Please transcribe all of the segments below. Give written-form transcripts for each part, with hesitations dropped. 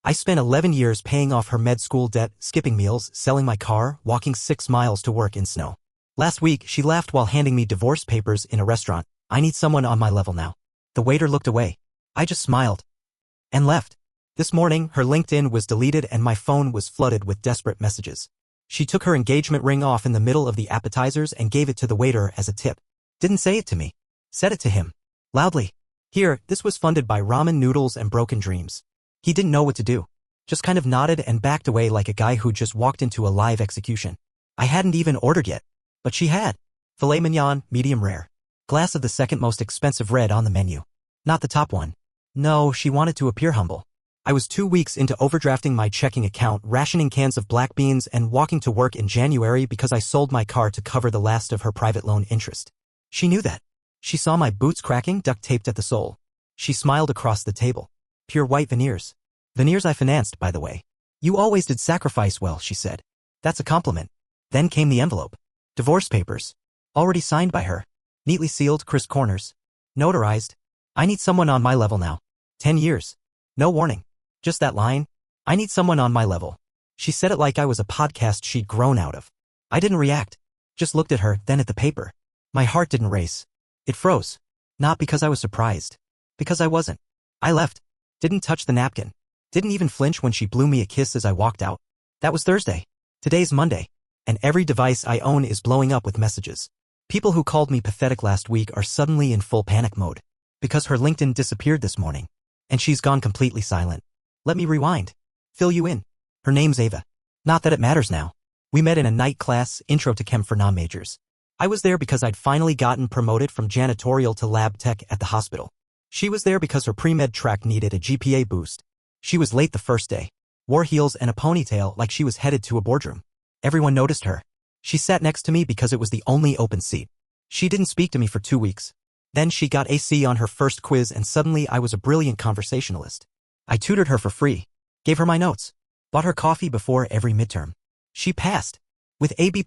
I spent 11 years paying off her med school debt, skipping meals, selling my car, walking 6 miles to work in snow. Last week, she laughed while handing me divorce papers in a restaurant. I need someone on my level now. The waiter looked away. I just smiled and left. This morning, her LinkedIn was deleted and my phone was flooded with desperate messages. She took her engagement ring off in the middle of the appetizers and gave it to the waiter as a tip. Didn't say it to me. Said it to him. Loudly. Here, this was funded by ramen noodles and broken dreams. He didn't know what to do. Just kind of nodded and backed away like a guy who just walked into a live execution. I hadn't even ordered yet. But she had. Filet mignon, medium rare. Glass of the second most expensive red on the menu. Not the top one. No, she wanted to appear humble. I was 2 weeks into overdrafting my checking account, rationing cans of black beans, and walking to work in January because I sold my car to cover the last of her private loan interest. She knew that. She saw my boots cracking, duct taped at the sole. She smiled across the table. Pure white veneers. Veneers I financed, by the way. You always did sacrifice well, she said. That's a compliment. Then came the envelope. Divorce papers. Already signed by her. Neatly sealed, crisp corners. Notarized. I need someone on my level now. 10 years. No warning. Just that line. I need someone on my level. She said it like I was a podcast she'd grown out of. I didn't react. Just looked at her, then at the paper. My heart didn't race. It froze. Not because I was surprised. Because I wasn't. I left. Didn't touch the napkin. Didn't even flinch when she blew me a kiss as I walked out. That was Thursday. Today's Monday. And every device I own is blowing up with messages. People who called me pathetic last week are suddenly in full panic mode. Because her LinkedIn disappeared this morning. And she's gone completely silent. Let me rewind. Fill you in. Her name's Ava. Not that it matters now. We met in a night class, intro to chem for non-majors. I was there because I'd finally gotten promoted from janitorial to lab tech at the hospital. She was there because her pre-med track needed a GPA boost. She was late the first day. Wore heels and a ponytail like she was headed to a boardroom. Everyone noticed her. She sat next to me because it was the only open seat. She didn't speak to me for 2 weeks. Then she got a C on her first quiz and suddenly I was a brilliant conversationalist. I tutored her for free. Gave her my notes. Bought her coffee before every midterm. She passed. With a B+.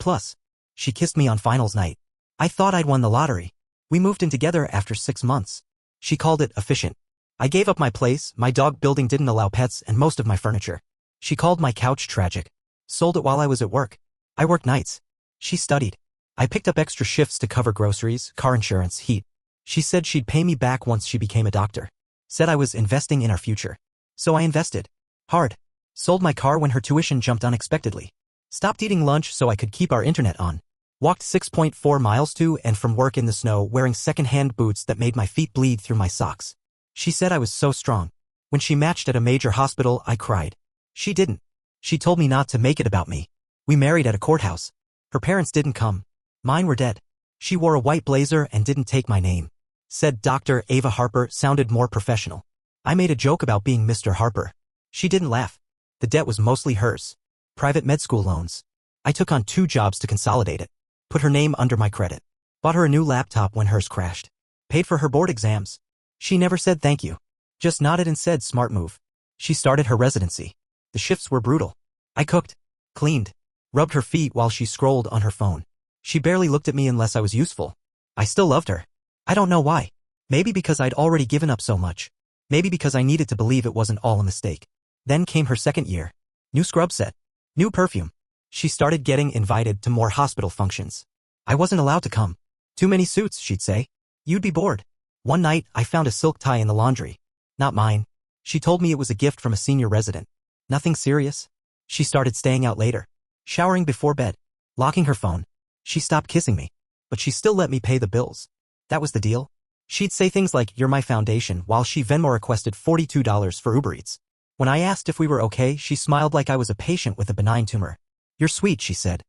She kissed me on finals night. I thought I'd won the lottery. We moved in together after 6 months. She called it efficient. I gave up my place, my dog building didn't allow pets, and most of my furniture. She called my couch tragic. Sold it while I was at work. I worked nights. She studied. I picked up extra shifts to cover groceries, car insurance, heat. She said she'd pay me back once she became a doctor. Said I was investing in our future. So I invested. Hard. Sold my car when her tuition jumped unexpectedly. Stopped eating lunch so I could keep our internet on. Walked 6.4 miles to and from work in the snow wearing second-hand boots that made my feet bleed through my socks. She said I was so strong. When she matched at a major hospital, I cried. She didn't. She told me not to make it about me. We married at a courthouse. Her parents didn't come. Mine were dead. She wore a white blazer and didn't take my name. Said Dr. Ava Harper sounded more professional. I made a joke about being Mr. Harper. She didn't laugh. The debt was mostly hers. Private med school loans. I took on 2 jobs to consolidate it. Put her name under my credit. Bought her a new laptop when hers crashed. Paid for her board exams. She never said thank you. Just nodded and said smart move. She started her residency. The shifts were brutal. I cooked. Cleaned. Rubbed her feet while she scrolled on her phone. She barely looked at me unless I was useful. I still loved her. I don't know why. Maybe because I'd already given up so much. Maybe because I needed to believe it wasn't all a mistake. Then came her second year. New scrub set. New perfume. She started getting invited to more hospital functions. I wasn't allowed to come. Too many suits, she'd say. You'd be bored. One night, I found a silk tie in the laundry. Not mine. She told me it was a gift from a senior resident. Nothing serious. She started staying out later. Showering before bed. Locking her phone. She stopped kissing me. But she still let me pay the bills. That was the deal. She'd say things like, "You're my foundation," while she Venmo requested $42 for Uber Eats. When I asked if we were okay, she smiled like I was a patient with a benign tumor. "You're sweet," she said.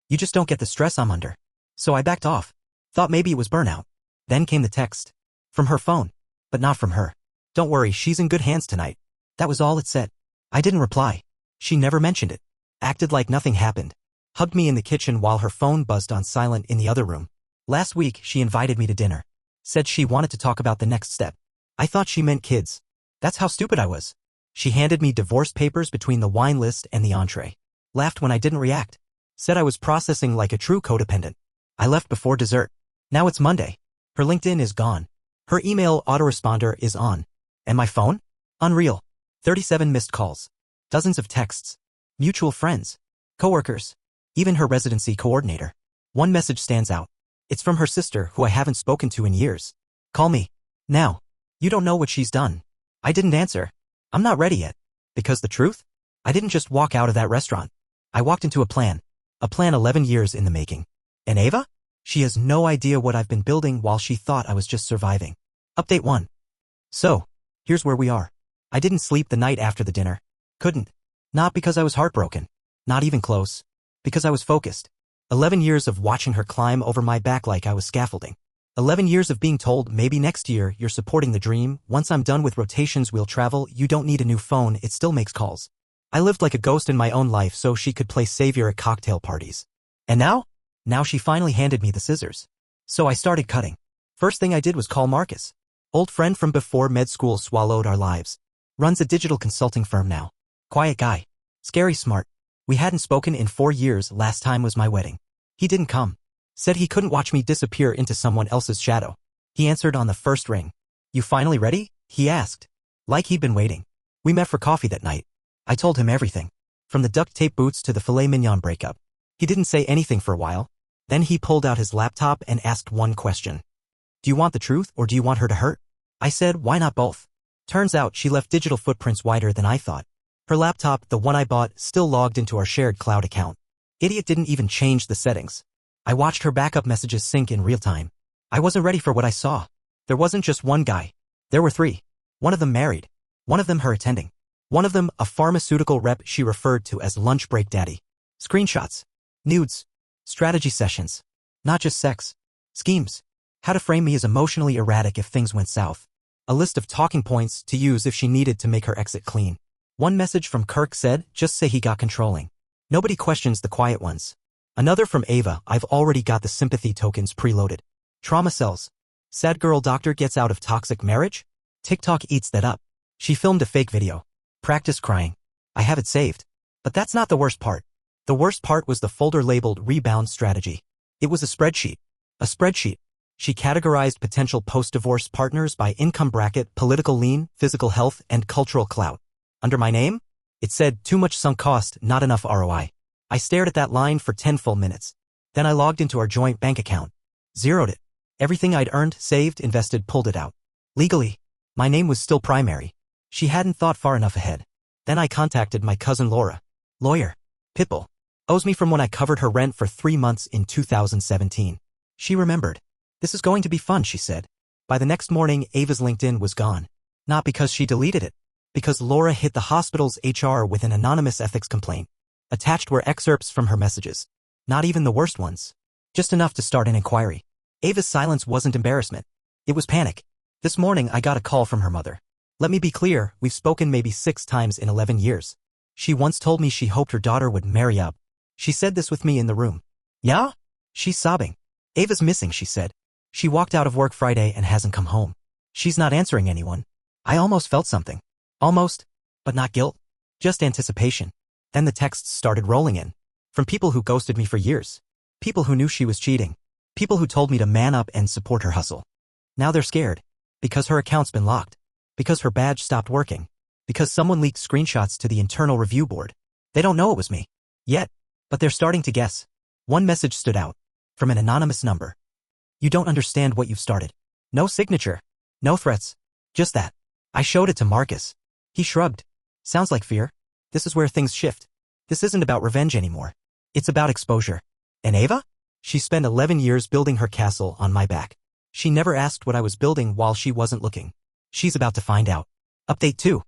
"You just don't get the stress I'm under." So I backed off. Thought maybe it was burnout. Then came the text. From her phone. But not from her. "Don't worry, she's in good hands tonight." That was all it said. I didn't reply. She never mentioned it. Acted like nothing happened. Hugged me in the kitchen while her phone buzzed on silent in the other room. Last week, she invited me to dinner. Said she wanted to talk about the next step. I thought she meant kids. That's how stupid I was. She handed me divorce papers between the wine list and the entree. Laughed when I didn't react. Said I was processing like a true codependent. I left before dessert. Now it's Monday. Her LinkedIn is gone. Her email autoresponder is on. And my phone? Unreal. 37 missed calls. Dozens of texts. Mutual friends. Coworkers. Even her residency coordinator. One message stands out. It's from her sister who I haven't spoken to in years. Call me. Now. You don't know what she's done. I didn't answer. I'm not ready yet. Because the truth? I didn't just walk out of that restaurant. I walked into a plan. A plan 11 years in the making. And Ava? She has no idea what I've been building while she thought I was just surviving. Update 1. So, here's where we are. I didn't sleep the night after the dinner. Couldn't. Not because I was heartbroken. Not even close. Because I was focused. 11 years of watching her climb over my back like I was scaffolding. 11 years of being told maybe next year you're supporting the dream, once I'm done with rotations we'll travel, you don't need a new phone, it still makes calls. I lived like a ghost in my own life so she could play savior at cocktail parties. And now? Now she finally handed me the scissors. So I started cutting. First thing I did was call Marcus. Old friend from before med school swallowed our lives. Runs a digital consulting firm now. Quiet guy. Scary smart. We hadn't spoken in 4 years, last time was my wedding. He didn't come. Said he couldn't watch me disappear into someone else's shadow. He answered on the first ring. You finally ready? He asked. Like he'd been waiting. We met for coffee that night. I told him everything. From the duct tape boots to the filet mignon breakup. He didn't say anything for a while. Then he pulled out his laptop and asked one question. Do you want the truth or do you want her to hurt? I said, why not both? Turns out she left digital footprints wider than I thought. Her laptop, the one I bought, still logged into our shared cloud account. Idiot didn't even change the settings. I watched her backup messages sync in real time. I wasn't ready for what I saw. There wasn't just one guy. There were 3. One of them married. One of them her attending. One of them a pharmaceutical rep she referred to as lunch break daddy. Screenshots. Nudes. Strategy sessions. Not just sex. Schemes. How to frame me as emotionally erratic if things went south. A list of talking points to use if she needed to make her exit clean. One message from Kirk said, just say he got controlling. Nobody questions the quiet ones. Another from Ava, I've already got the sympathy tokens preloaded. Trauma cells. Sad girl doctor gets out of toxic marriage? TikTok eats that up. She filmed a fake video. Practice crying. I have it saved. But that's not the worst part. The worst part was the folder labeled rebound strategy. It was a spreadsheet. A spreadsheet. She categorized potential post-divorce partners by income bracket, political lean, physical health, and cultural clout. Under my name? It said, too much sunk cost, not enough ROI. I stared at that line for 10 full minutes. Then I logged into our joint bank account. Zeroed it. Everything I'd earned, saved, invested, pulled it out. Legally, my name was still primary. She hadn't thought far enough ahead. Then I contacted my cousin Laura. Lawyer. Pitbull. Owes me from when I covered her rent for 3 months in 2017. She remembered. This is going to be fun, she said. By the next morning, Ava's LinkedIn was gone. Not because she deleted it. Because Laura hit the hospital's HR with an anonymous ethics complaint. Attached were excerpts from her messages. Not even the worst ones. Just enough to start an inquiry. Ava's silence wasn't embarrassment. It was panic. This morning I got a call from her mother. Let me be clear, we've spoken maybe 6 times in 11 years. She once told me she hoped her daughter would marry up. She said this with me in the room. Yeah? She's sobbing. Ava's missing, she said. She walked out of work Friday and hasn't come home. She's not answering anyone. I almost felt something. Almost, but not guilt. Just anticipation. Then the texts started rolling in. From people who ghosted me for years. People who knew she was cheating. People who told me to man up and support her hustle. Now they're scared. Because her account's been locked. Because her badge stopped working. Because someone leaked screenshots to the internal review board. They don't know it was me. Yet. But they're starting to guess. One message stood out. From an anonymous number. You don't understand what you've started. No signature. No threats. Just that. I showed it to Marcus. He shrugged. Sounds like fear. This is where things shift. This isn't about revenge anymore. It's about exposure. And Ava? She spent 11 years building her castle on my back. She never asked what I was building while she wasn't looking. She's about to find out. Update 2.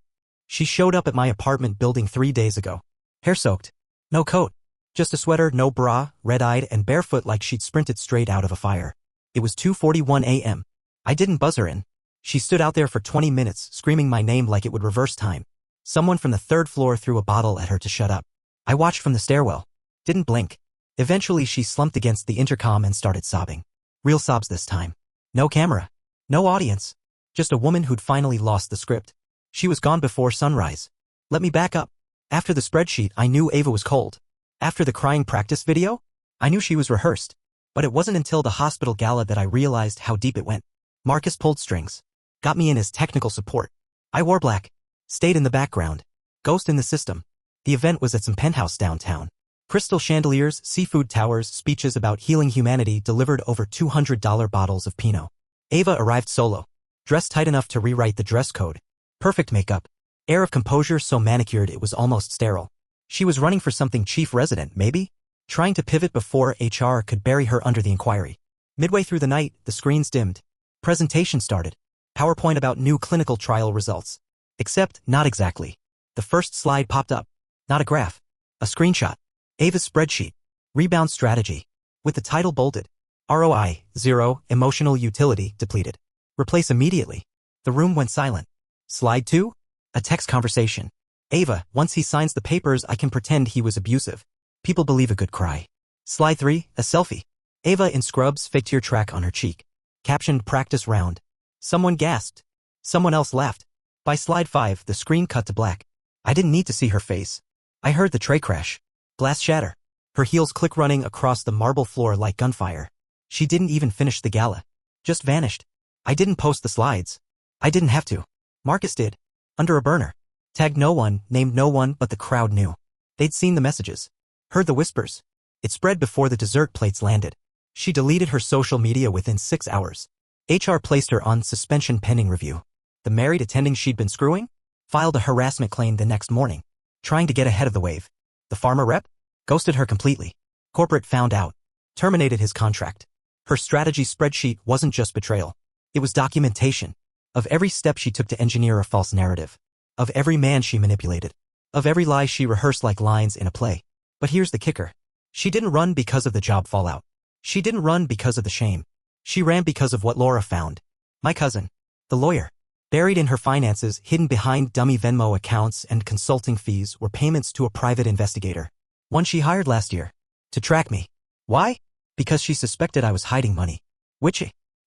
She showed up at my apartment building 3 days ago. Hair soaked. No coat. Just a sweater, no bra, red-eyed and barefoot like she'd sprinted straight out of a fire. It was 2:41 a.m. I didn't buzz her in. She stood out there for 20 minutes, screaming my name like it would reverse time. Someone from the 3rd floor threw a bottle at her to shut up. I watched from the stairwell. Didn't blink. Eventually she slumped against the intercom and started sobbing. Real sobs this time. No camera. No audience. Just a woman who'd finally lost the script. She was gone before sunrise. Let me back up. After the spreadsheet, I knew Ava was cold. After the crying practice video, I knew she was rehearsed. But it wasn't until the hospital gala that I realized how deep it went. Marcus pulled strings. Got me in as technical support. I wore black. Stayed in the background. Ghost in the system. The event was at some penthouse downtown. Crystal chandeliers, seafood towers, speeches about healing humanity delivered over $200 bottles of Pinot. Ava arrived solo, dressed tight enough to rewrite the dress code. Perfect makeup. Air of composure so manicured it was almost sterile. She was running for something chief resident, maybe? Trying to pivot before HR could bury her under the inquiry. Midway through the night, the screens dimmed. Presentation started. PowerPoint about new clinical trial results. Except, not exactly. The first slide popped up. Not a graph. A screenshot. Ava's spreadsheet. Rebound strategy. With the title bolded. ROI, 0, emotional utility, depleted. Replace immediately. The room went silent. Slide 2? A text conversation. Ava, once he signs the papers I can pretend he was abusive. People believe a good cry. Slide 3, a selfie. Ava in scrubs, fake tear track on her cheek. Captioned practice round. Someone gasped. Someone else laughed. By slide 5, the screen cut to black. I didn't need to see her face. I heard the tray crash. Glass shatter. Her heels click running across the marble floor like gunfire. She didn't even finish the gala. Just vanished. I didn't post the slides. I didn't have to. Marcus did. Under a burner. Tagged no one, named no one, but the crowd knew. They'd seen the messages. Heard the whispers. It spread before the dessert plates landed. She deleted her social media within 6 hours. HR placed her on suspension pending review. The married attending she'd been screwing? Filed a harassment claim the next morning. Trying to get ahead of the wave. The pharma rep? Ghosted her completely. Corporate found out. Terminated his contract. Her strategy spreadsheet wasn't just betrayal. It was documentation. Of every step she took to engineer a false narrative. Of every man she manipulated. Of every lie she rehearsed like lines in a play. But here's the kicker. She didn't run because of the job fallout. She didn't run because of the shame. She ran because of what Laura found. My cousin. The lawyer. Buried in her finances, hidden behind dummy Venmo accounts and consulting fees were payments to a private investigator. One she hired last year. To track me. Why? Because she suspected I was hiding money. Which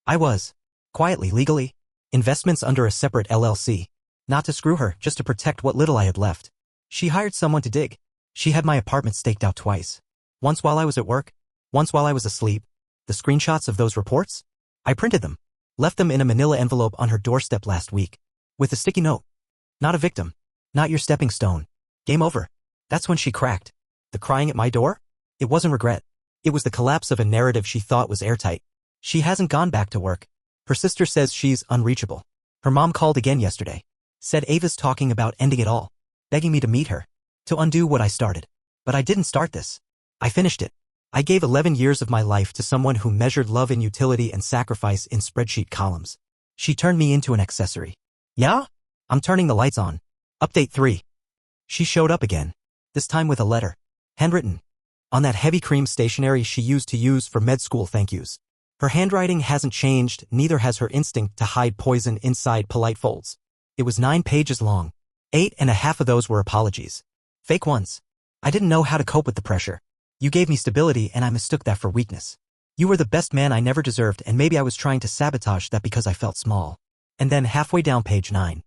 I was. Quietly, legally. Investments under a separate LLC. Not to screw her, just to protect what little I had left. She hired someone to dig. She had my apartment staked out twice. Once while I was at work. Once while I was asleep. The screenshots of those reports? I printed them. Left them in a manila envelope on her doorstep last week. With a sticky note. Not a victim. Not your stepping stone. Game over. That's when she cracked. The crying at my door? It wasn't regret. It was the collapse of a narrative she thought was airtight. She hasn't gone back to work. Her sister says she's unreachable. Her mom called again yesterday. Said Ava's talking about ending it all. Begging me to meet her. To undo what I started. But I didn't start this. I finished it. I gave 11 years of my life to someone who measured love in utility and sacrifice in spreadsheet columns. She turned me into an accessory. Yeah? I'm turning the lights on. Update 3. She showed up again. This time with a letter. Handwritten. On that heavy cream stationery she used to use for med school thank yous. Her handwriting hasn't changed, neither has her instinct to hide poison inside polite folds. It was 9 pages long. 8.5 of those were apologies. Fake ones. I didn't know how to cope with the pressure. You gave me stability and I mistook that for weakness. You were the best man I never deserved and maybe I was trying to sabotage that because I felt small. And then halfway down page 9.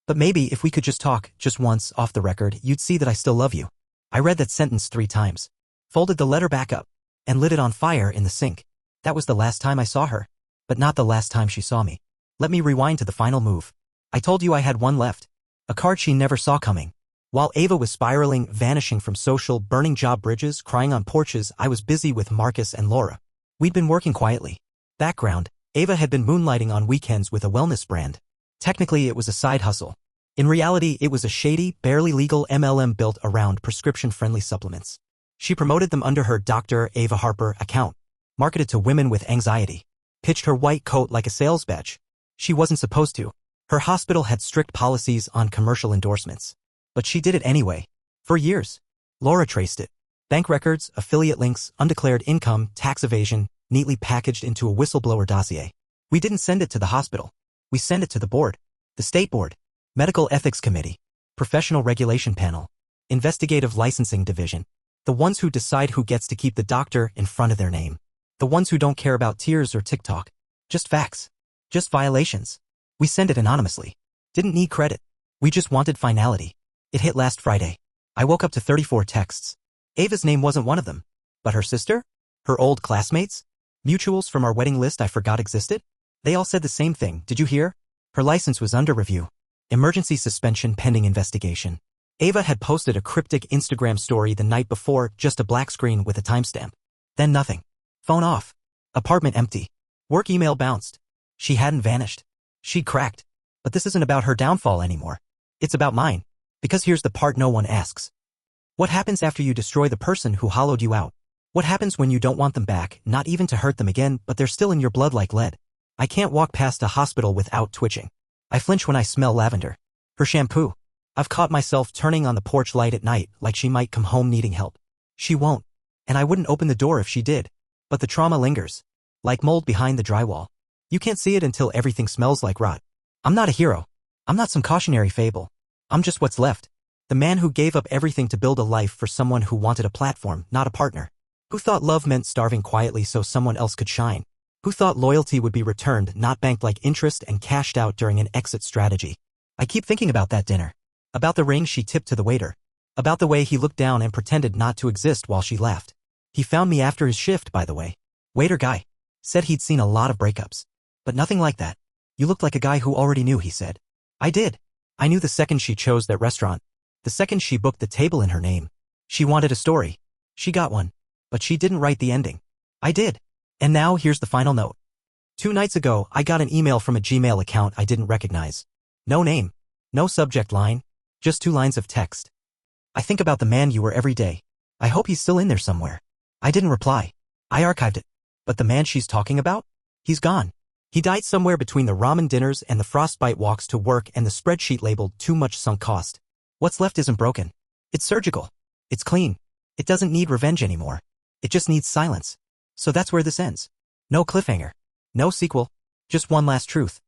But maybe if we could just talk, just once, off the record, you'd see that I still love you. I read that sentence 3 times. Folded the letter back up. And lit it on fire in the sink. That was the last time I saw her. But not the last time she saw me. Let me rewind to the final move. I told you I had one left. A card she never saw coming. While Ava was spiraling, vanishing from social, burning job bridges, crying on porches, I was busy with Marcus and Laura. We'd been working quietly. Background, Ava had been moonlighting on weekends with a wellness brand. Technically, it was a side hustle. In reality, it was a shady, barely legal MLM built around prescription-friendly supplements. She promoted them under her Dr. Ava Harper account. Marketed to women with anxiety. Pitched her white coat like a sales badge. She wasn't supposed to. Her hospital had strict policies on commercial endorsements. But she did it anyway. For years. Laura traced it. Bank records, affiliate links, undeclared income, tax evasion, neatly packaged into a whistleblower dossier. We didn't send it to the hospital. We sent it to the board. The state board. Medical ethics committee. Professional regulation panel. Investigative licensing division. The ones who decide who gets to keep the doctor in front of their name. The ones who don't care about tears or TikTok. Just facts. Just violations. We send it anonymously. Didn't need credit. We just wanted finality. It hit last Friday. I woke up to 34 texts. Ava's name wasn't one of them. But her sister? Her old classmates? Mutuals from our wedding list I forgot existed? They all said the same thing, did you hear? Her license was under review. Emergency suspension pending investigation. Ava had posted a cryptic Instagram story the night before, just a black screen with a timestamp. Then nothing. Phone off. Apartment empty. Work email bounced. She hadn't vanished. She'd cracked. But this isn't about her downfall anymore. It's about mine. Because here's the part no one asks. What happens after you destroy the person who hollowed you out? What happens when you don't want them back, not even to hurt them again, but they're still in your blood like lead? I can't walk past a hospital without twitching. I flinch when I smell lavender. Her shampoo. I've caught myself turning on the porch light at night like she might come home needing help. She won't. And I wouldn't open the door if she did. But the trauma lingers. Like mold behind the drywall. You can't see it until everything smells like rot. I'm not a hero. I'm not some cautionary fable. I'm just what's left. The man who gave up everything to build a life for someone who wanted a platform, not a partner. Who thought love meant starving quietly so someone else could shine. Who thought loyalty would be returned, not banked like interest and cashed out during an exit strategy. I keep thinking about that dinner. About the ring she tipped to the waiter. About the way he looked down and pretended not to exist while she laughed. He found me after his shift, by the way. Waiter guy. Said he'd seen a lot of breakups. But nothing like that. You looked like a guy who already knew, he said. I did. I knew the second she chose that restaurant. The second she booked the table in her name. She wanted a story. She got one. But she didn't write the ending. I did. And now here's the final note. 2 nights ago, I got an email from a Gmail account I didn't recognize. No name. No subject line. Just 2 lines of text. I think about the man you were every day. I hope he's still in there somewhere. I didn't reply. I archived it. But the man she's talking about? He's gone. He died somewhere between the ramen dinners and the frostbite walks to work and the spreadsheet labeled too much sunk cost. What's left isn't broken. It's surgical. It's clean. It doesn't need revenge anymore. It just needs silence. So that's where this ends. No cliffhanger. No sequel. Just one last truth.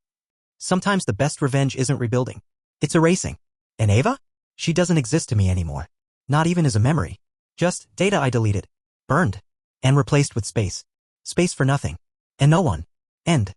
Sometimes the best revenge isn't rebuilding. It's erasing. And Ava? She doesn't exist to me anymore. Not even as a memory. Just data I deleted. Burned. And replaced with space. Space for nothing. And no one. End.